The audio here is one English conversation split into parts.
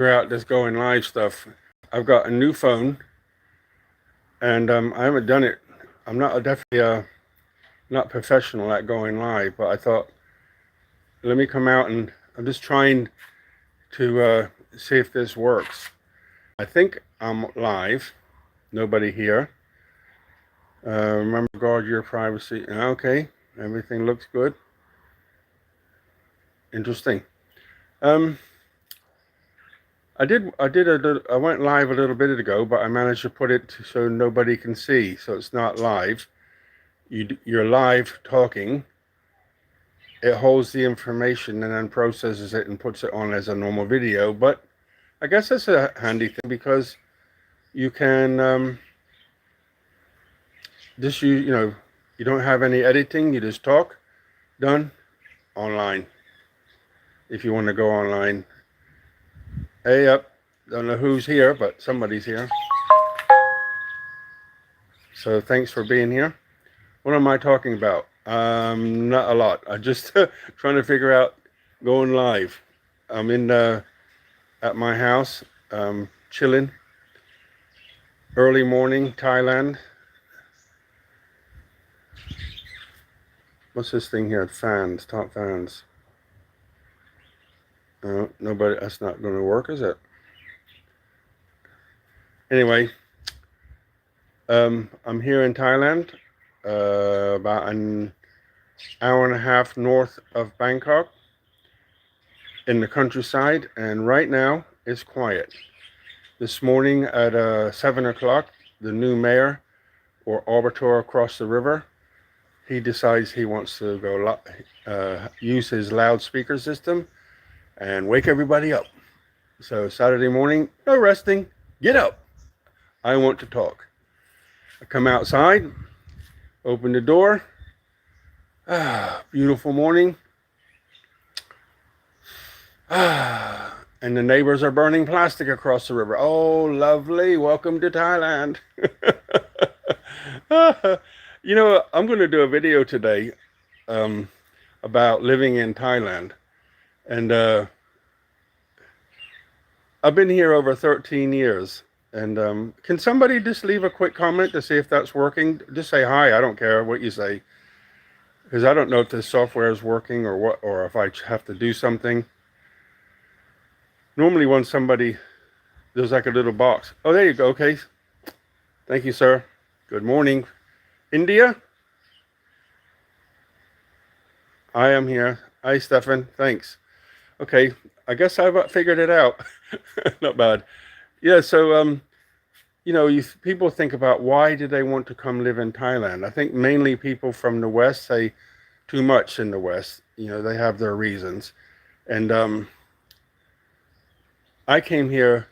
figure out this going live stuff. I've got a new phone, and I haven't done it. I'm not definitely not professional at going live, but I thought let me come out and I'm just trying to see if this works. I think I'm live. Nobody here. Remember, guard your privacy. Okay, everything looks good. Interesting. Um, I went live a little bit ago, but I managed to put it so nobody can see, so it's not live. You're live talking. It holds the information and then processes it and puts it on as a normal video. But I guess that's a handy thing because you can just you don't have any editing. You just talk. Done. Online. If you want to go online. Hey up. Don't know who's here, but somebody's here. So thanks for being here. What am I talking about? Not a lot. I just trying to figure out going live. I'm in at my house, chilling. Early morning, Thailand. What's this thing here? Fans, top fans. Nobody. That's not going to work, is it? Anyway, I'm here in Thailand, about an hour and a half north of Bangkok, in the countryside, and right now it's quiet. This morning at 7 o'clock, the new mayor or arbiter across the river, he decides he wants to go use his loudspeaker system and wake everybody up. So Saturday morning, no resting, get up. I want to talk. I come outside, open the door. Beautiful morning. And the neighbors are burning plastic across the river. Oh, lovely. Welcome to Thailand. I'm going to do a video today about living in Thailand. And I've been here over 13 years. And can somebody just leave a quick comment to see if that's working? Just say hi. I don't care what you say. Because I don't know if this software is working or what, or if I have to do something. Normally when there's like a little box. Oh, there you go. Okay. Thank you, sir. Good morning. India? I am here. Hi, Stefan. Thanks. Okay. I guess I've figured it out. Not bad. Yeah. So, people think about why do they want to come live in Thailand? I think mainly people from the West say too much in the West. They have their reasons. And I came here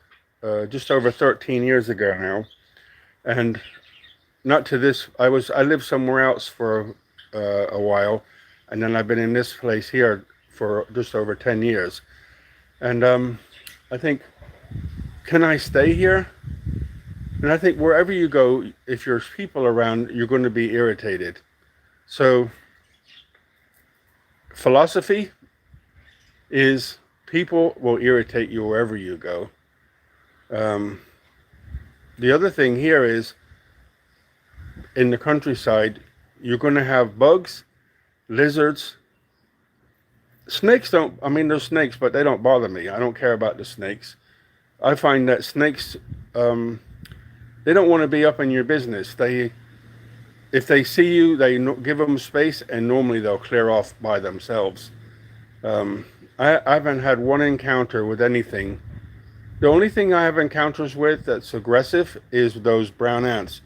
just over 13 years ago now. And not to this, I lived somewhere else for a while. And then I've been in this place here for just over 10 years. And I think, can I stay here? And I think wherever you go, if there's people around, you're going to be irritated. So philosophy is people will irritate you wherever you go. The other thing here is in the countryside, you're going to have bugs, lizards. Snakes there's snakes, but they don't bother me. I don't care about the snakes. I find that snakes, they don't want to be up in your business. If they see you, they give them space, and normally they'll clear off by themselves. I haven't had one encounter with anything. The only thing I have encounters with that's aggressive is those brown ants.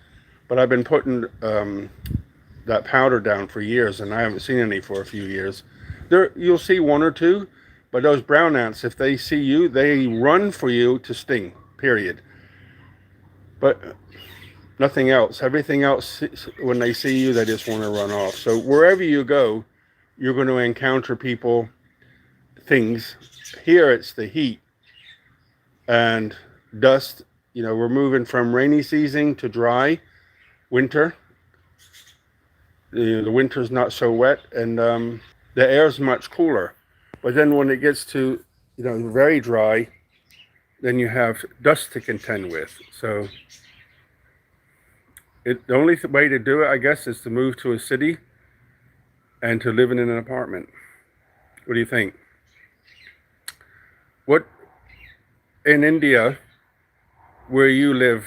But I've been putting that powder down for years, and I haven't seen any for a few years. You'll see one or two, but those brown ants, if they see you, they run for you to sting, period. But nothing else. Everything else, when they see you, they just want to run off. So wherever you go, you're going to encounter people, things. Here it's the heat and dust. We're moving from rainy season to dry winter. The winter's not so wet, and the air's much cooler. But then when it gets to very dry, then you have dust to contend with. So the only way to do it, I guess, is to move to a city and to live in an apartment. What do you think? What in India, where you live,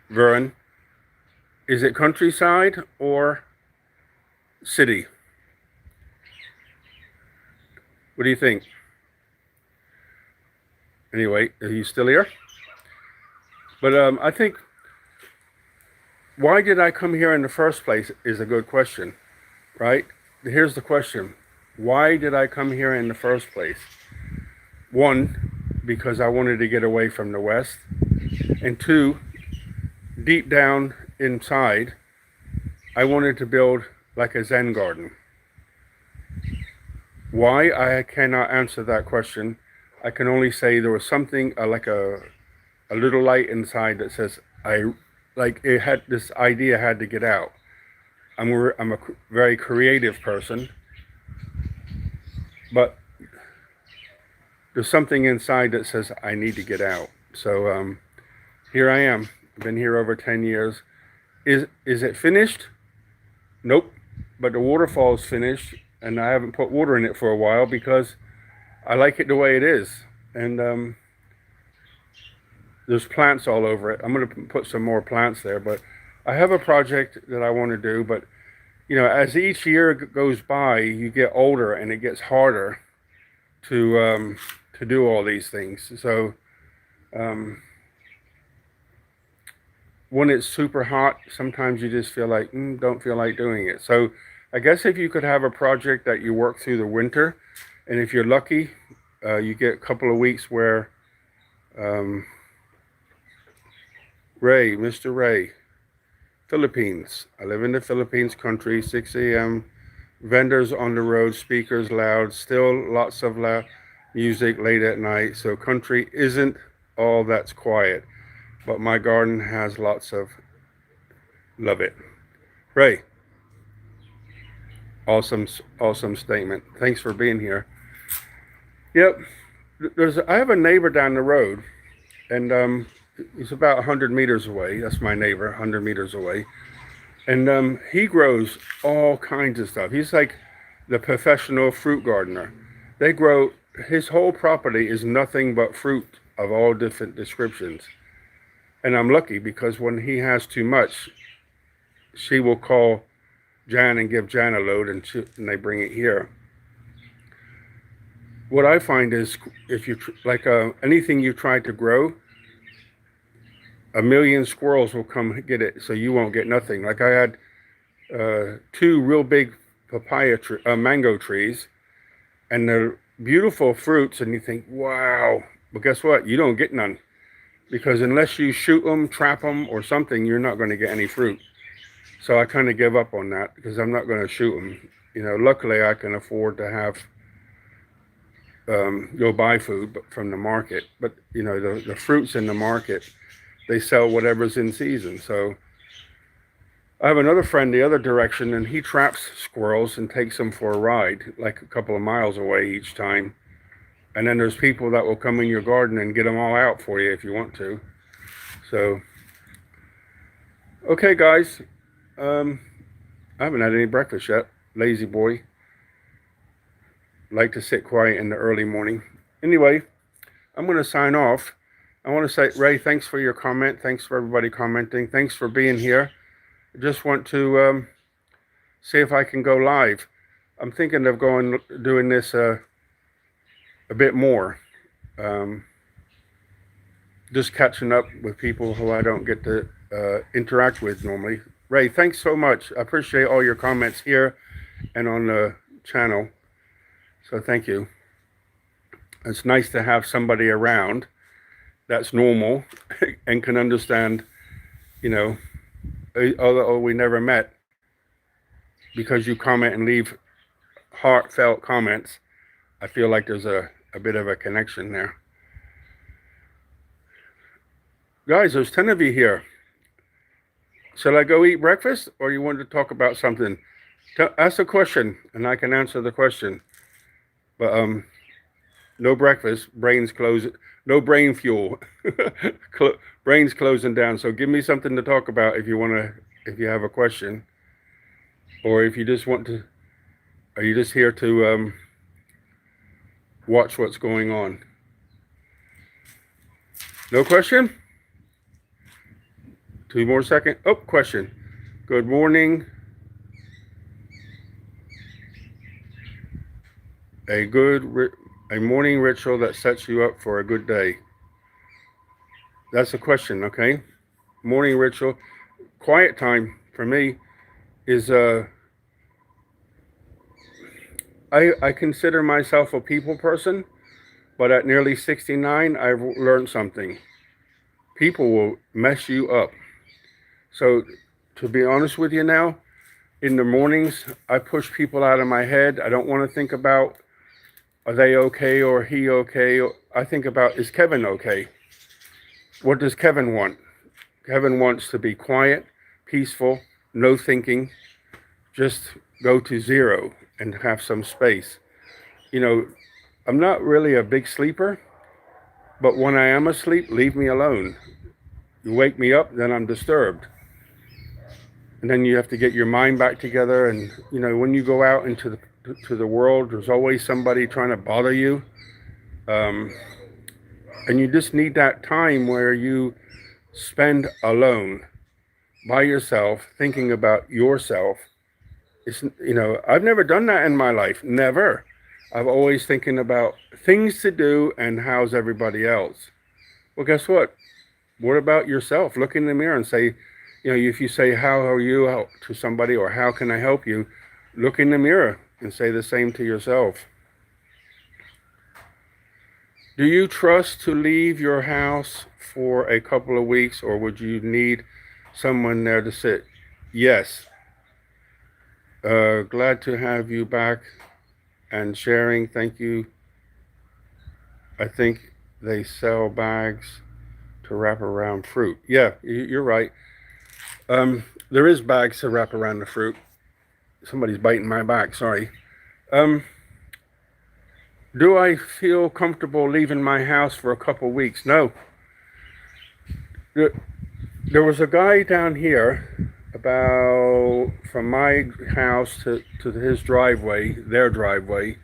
Vern, is it countryside or city? What do you think? Anyway, are you still here? But I think, why did I come here in the first place is a good question, right? Here's the question. Why did I come here in the first place? One, because I wanted to get away from the West. And two, deep down inside, I wanted to build like a Zen garden. Why? I cannot answer that question. I can only say there was something like a little light inside that says it had this idea had to get out. I'm a very creative person, but there's something inside that says I need to get out. So here I am. I've been here over 10 years. Is it finished? Nope. But the waterfall is finished, and I haven't put water in it for a while because I like it the way it is. And there's plants all over it. I'm going to put some more plants there, but I have a project that I want to do. But as each year goes by, you get older and it gets harder to do all these things. So when it's super hot, sometimes you just feel like don't feel like doing it. So I guess if you could have a project that you work through the winter, and if you're lucky, you get a couple of weeks where Mr. Ray, Philippines. I live in the Philippines country, 6 a.m. Vendors on the road, speakers loud, still lots of loud music late at night. So country isn't all that's quiet, but my garden has lots of love it. Ray, awesome statement. Thanks for being here. Yep, I have a neighbor down the road, and he's about 100 meters away. That's my neighbor, 100 meters away. And he grows all kinds of stuff. He's like the professional fruit gardener. His whole property is nothing but fruit of all different descriptions. And I'm lucky because when he has too much, she will call Jan and give Jan a load, and they bring it here. What I find is if you, anything you try to grow, 1,000,000 squirrels will come get it, so you won't get nothing. Like I had 2 real big mango trees, and they're beautiful fruits, and you think, wow. But guess what? You don't get none, because unless you shoot them, trap them, or something, you're not going to get any fruit. So I kind of give up on that because I'm not going to shoot them. Luckily I can afford to have go buy food from the market. But the fruits in the market, they sell whatever's in season. So I have another friend the other direction, and he traps squirrels and takes them for a ride, like a couple of miles away each time. And then there's people that will come in your garden and get them all out for you if you want to. So, okay, guys. I haven't had any breakfast yet. Lazy boy. Like to sit quiet in the early morning. Anyway, I'm going to sign off. I want to say, Ray, thanks for your comment. Thanks for everybody commenting. Thanks for being here. I just want to see if I can go live. I'm thinking of doing this a bit more. Just catching up with people who I don't get to interact with normally. Ray, thanks so much. I appreciate all your comments here and on the channel. So thank you. It's nice to have somebody around that's normal and can understand, although we never met, because you comment and leave heartfelt comments, I feel like there's a bit of a connection there. Guys, there's 10 of you here. Shall I go eat breakfast, or you want to talk about something? Ask a question, and I can answer the question. But no breakfast, brains close, no brain fuel, brains closing down. So give me something to talk about if you want to, if you have a question, or if you just want to, are you just here to watch what's going on? No question? 2 more seconds. Oh, question. Good morning. A morning ritual that sets you up for a good day. That's a question, okay? Morning ritual. Quiet time for me is I consider myself a people person, but at nearly 69, I've learned something. People will mess you up. So to be honest with you now, in the mornings, I push people out of my head. I don't want to think about, are they okay or he okay? I think about, is Kevin okay? What does Kevin want? Kevin wants to be quiet, peaceful, no thinking, just go to zero and have some space. You know, I'm not really a big sleeper, but when I am asleep, leave me alone. You wake me up, then I'm disturbed. And then you have to get your mind back together. And, you know, when you go out into the world, there's always somebody trying to bother you. And you just need that time where you spend alone by yourself, thinking about yourself. It's, you know, I've never done that in my life. Never. I've always thinking about things to do and how's everybody else. Well, guess what? What about yourself? Look in the mirror and say, you know, if you say, how are you to somebody, or how can I help you? Look in the mirror and say the same to yourself. Do you trust to leave your house for a couple of weeks, or would you need someone there to sit? Yes. Glad to have you back and sharing. Thank you. I think they sell bags to wrap around fruit. Yeah, you're right. There is bags to wrap around the fruit. Somebody's biting my back. Sorry. Do I feel comfortable leaving my house for a couple weeks? No. There was a guy down here about from my house to his driveway. Their driveway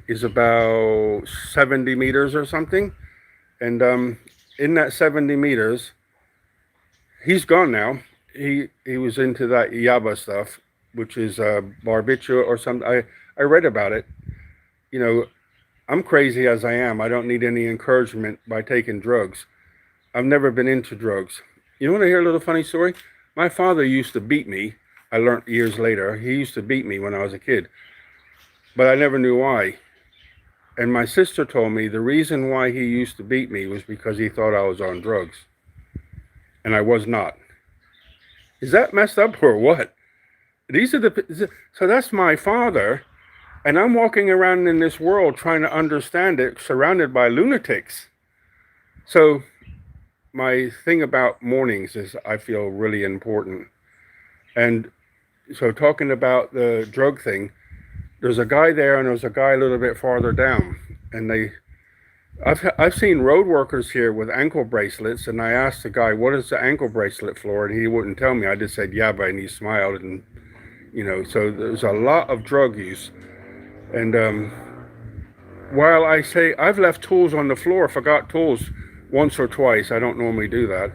is about 70 meters or something. And in that 70 meters, he's gone now. He was into that yaba stuff, which is barbiturate or something. I read about it. You know, I'm crazy as I am. I don't need any encouragement by taking drugs. I've never been into drugs. You want to hear a little funny story? My father used to beat me. I learned years later. He used to beat me when I was a kid, but I never knew why. And my sister told me the reason why he used to beat me was because he thought I was on drugs, and I was not. Is that messed up or what? So that's my father, and I'm walking around in this world trying to understand it, surrounded by lunatics. So my thing about mornings is I feel really important. And so talking about the drug thing, there's a guy there and there's a guy a little bit farther down. And I've seen road workers here with ankle bracelets, and I asked the guy, what is the ankle bracelet for? And he wouldn't tell me. I just said, yeah, but and he smiled. And, you know, so there's a lot of drug use. And while I say I've left tools on the floor, forgot tools once or twice. I don't normally do that.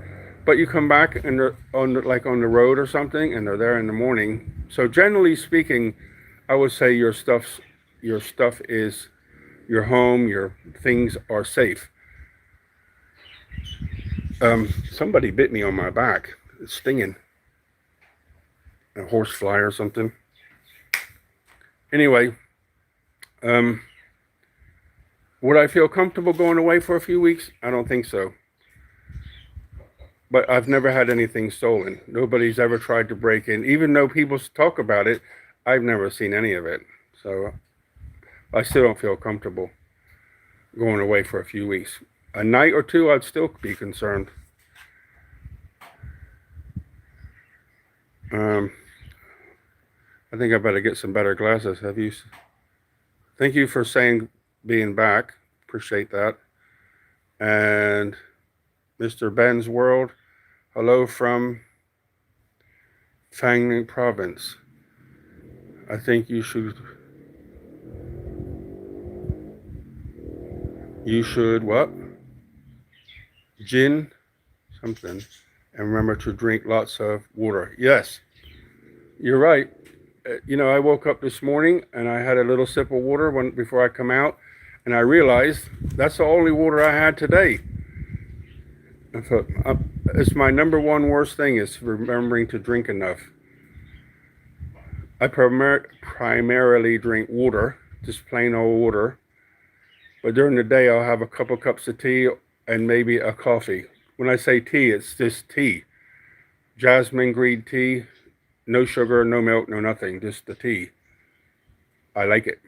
But you come back and they're on the road or something, and they're there in the morning. So generally speaking, I would say your stuff is your home, your things are safe. Somebody bit me on my back. It's stinging. A horse fly or something. Anyway, would I feel comfortable going away for a few weeks? I don't think so. But I've never had anything stolen. Nobody's ever tried to break in. Even though people talk about it, I've never seen any of it. So I still don't feel comfortable going away for a few weeks. A night or two, I'd still be concerned. I think I better get some better glasses. Thank you for saying being back. Appreciate that. And Mr. Ben's World, hello from Fangling Province. I think you should what? Gin something. And remember to drink lots of water. Yes, you're right. You know, I woke up this morning and I had a little sip of water before I come out, and I realized that's the only water I had today. I thought, it's my number one worst thing is remembering to drink enough. I primarily drink water, just plain old water. But during the day, I'll have a couple cups of tea and maybe a coffee. When I say tea, it's just tea. Jasmine green tea, no sugar, no milk, no nothing, just the tea. I like it.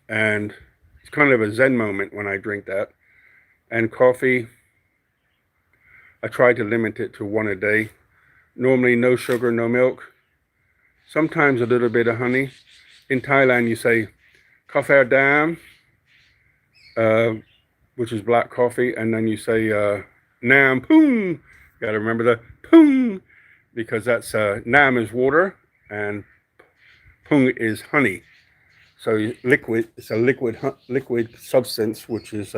And it's kind of a Zen moment when I drink that. And coffee, I try to limit it to one a day. Normally no sugar, no milk. Sometimes a little bit of honey. In Thailand, you say, "Kafe dam," which is black coffee, and then you say nam poong. You got to remember the poong, because that's nam is water and poong is honey. So liquid, it's a liquid substance, which is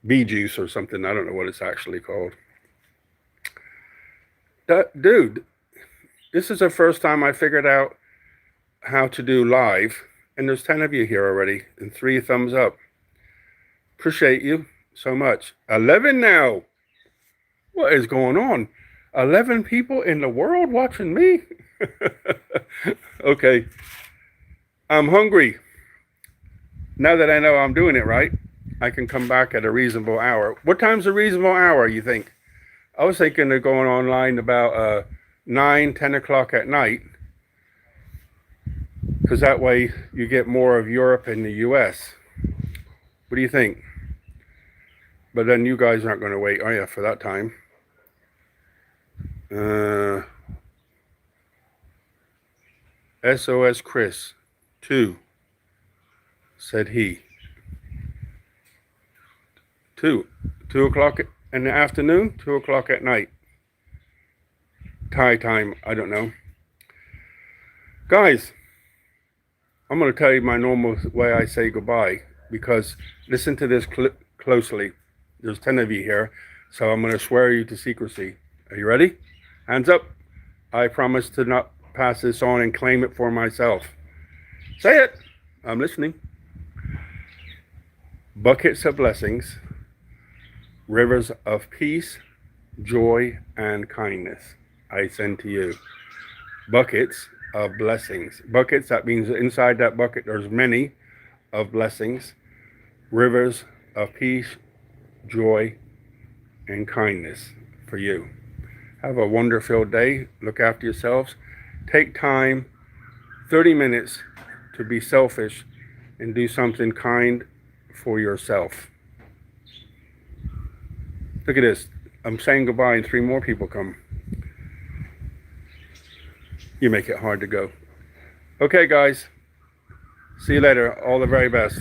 bee juice or something. I don't know what it's actually called. Dude, this is the first time I figured out how to do live, and there's 10 of you here already, and 3 thumbs up. Appreciate you so much. 11 now. What is going on? 11 people in the world watching me? Okay. I'm hungry. Now that I know I'm doing it right, I can come back at a reasonable hour. What time's a reasonable hour, you think? I was thinking of going online about 9, 10 o'clock at night, because that way you get more of Europe and the US. What do you think? But then you guys aren't going to wait, are you, for that time? SOS Chris, 2, said he. 2 o'clock in the afternoon, 2 o'clock at night. Thai time, I don't know. Guys, I'm going to tell you my normal way I say goodbye, because listen to this closely. There's 10 of you here, so I'm going to swear you to secrecy. Are you ready? Hands up. I promise to not pass this on and claim it for myself. Say it. I'm listening. Buckets of blessings, rivers of peace, joy, and kindness I send to you. Buckets of blessings. Buckets, that means inside that bucket there's many of blessings, rivers of peace, joy, and kindness for you. Have a wonderful day. Look after yourselves. Take time, 30 minutes, to be selfish and do something kind for yourself. Look at this. I'm saying goodbye and 3 more people come. You make it hard to go. Okay, guys. See you later. All the very best.